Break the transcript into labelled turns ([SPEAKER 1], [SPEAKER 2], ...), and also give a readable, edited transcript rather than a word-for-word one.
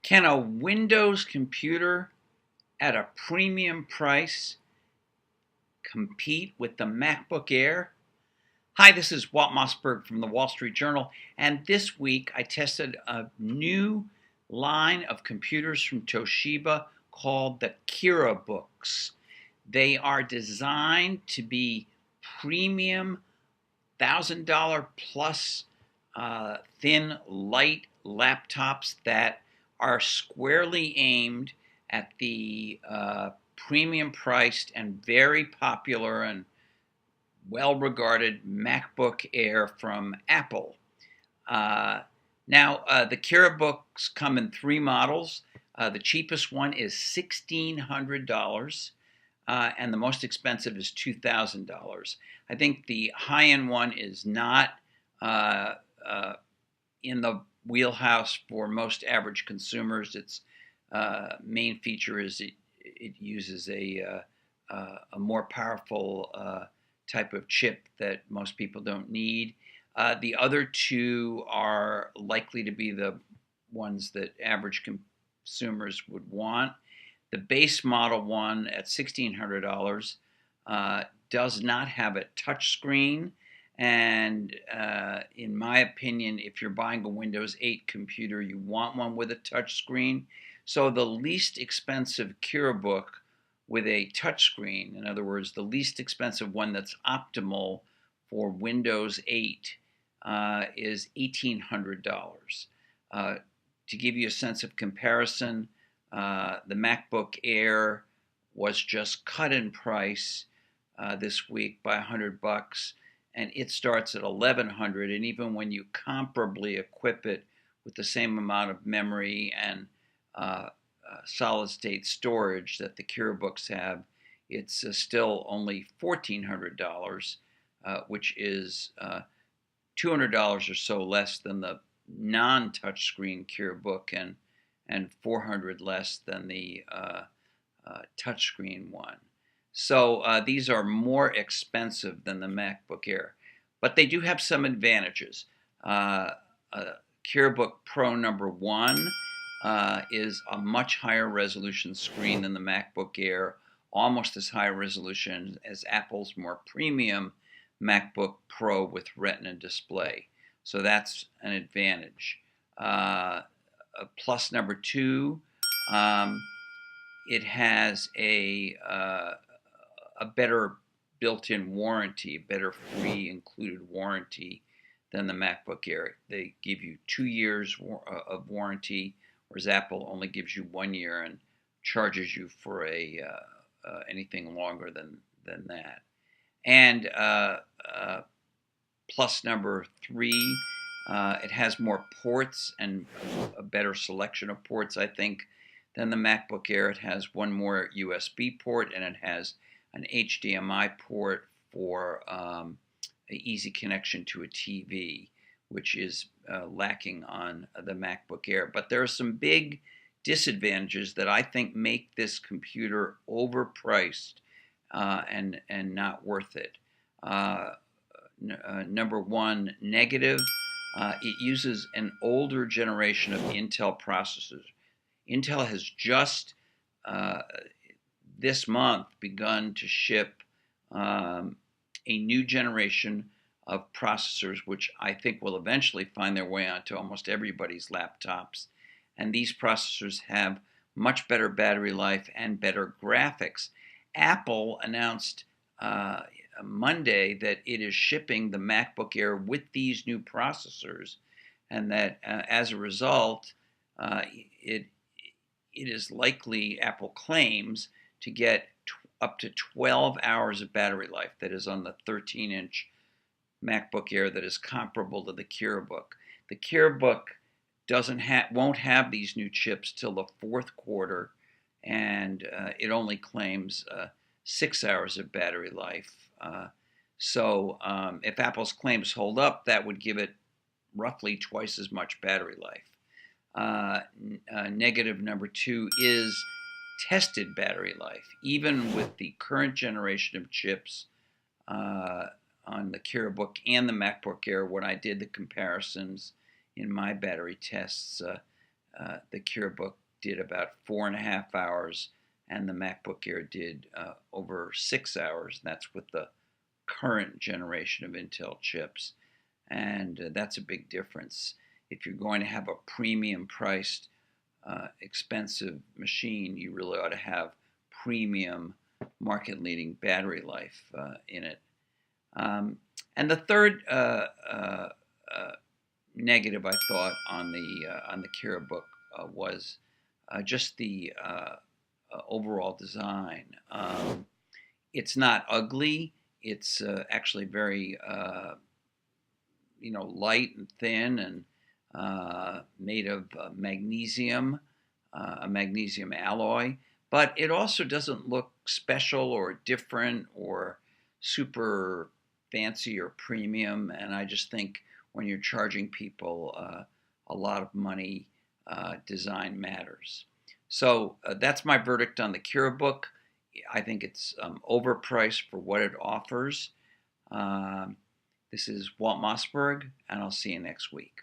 [SPEAKER 1] Can a Windows computer at a premium price compete with the MacBook Air? Hi, this is Walt Mossberg from the Wall Street Journal, and this week I tested a new line of computers from Toshiba called the Kirabooks. They are designed to be premium $1,000 plus thin, light laptops that are squarely aimed at the premium priced and very popular and well regarded MacBook Air from Apple. The Kirabooks come in three models. The cheapest one is $1,600. And the most expensive is $2,000. I think the high-end one is not in the wheelhouse for most average consumers. Its main feature is it uses a more powerful type of chip that most people don't need. The other two are likely to be the ones that average consumers would want. The base model one at $1,600 does not have a touch screen, and in my opinion, if you're buying a Windows 8 computer, you want one with a touch screen. So the least expensive Kirabook with a touch screen, in other words, the least expensive one that's optimal for Windows 8 is $1,800. To give you a sense of comparison, the MacBook Air was just cut in price this week by $100, and it starts at $1,100. And even when you comparably equip it with the same amount of memory and solid-state storage that the Kirabooks have, it's still only $1,400, which is $200 or so less than the non-touchscreen Kirabook and $400 less than the touchscreen one. So these are more expensive than the MacBook Air, but they do have some advantages. Kirabook Pro number 1 is a much higher resolution screen than the MacBook Air, almost as high resolution as Apple's more premium MacBook Pro with Retina display. So that's an advantage. Plus number 2, it has a better built-in warranty, better free included warranty than the MacBook Air. They give you 2 years of warranty, whereas Apple only gives you 1 year and charges you for anything longer than that. And plus number 3, it has more ports and a better selection of ports, I think, than the MacBook Air. It has one more USB port, and it has an HDMI port for an easy connection to a TV, which is lacking on the MacBook Air. But there are some big disadvantages that I think make this computer overpriced and not worth it. Number 1, negative. It uses an older generation of Intel processors. Intel has just this month begun to ship a new generation of processors, which I think will eventually find their way onto almost everybody's laptops. And these processors have much better battery life and better graphics. Apple announced Monday that it is shipping the MacBook Air with these new processors, and that as a result, it is likely, Apple claims, to get up to 12 hours of battery life. That is on the 13-inch MacBook Air that is comparable to the Kirabook. The Kirabook won't have these new chips till the fourth quarter, and it only claims 6 hours of battery life. So if Apple's claims hold up, that would give it roughly twice as much battery life. Negative number 2 is tested battery life. Even with the current generation of chips on the Kirabook and the MacBook Air, when I did the comparisons in my battery tests, the Kirabook did about 4.5 hours, and the MacBook Air did over 6 hours. That's with the current generation of Intel chips, and that's a big difference. If you're going to have a premium priced, expensive machine, you really ought to have premium, market leading battery life in it. And the third negative I thought on the Kirabook was just the overall design. It's not ugly. It's actually very light and thin, and made of magnesium, a magnesium alloy. But it also doesn't look special or different or super fancy or premium. And I just think when you're charging people a lot of money, design matters. So that's my verdict on the Kirabook. I think it's overpriced for what it offers. This is Walt Mossberg, and I'll see you next week.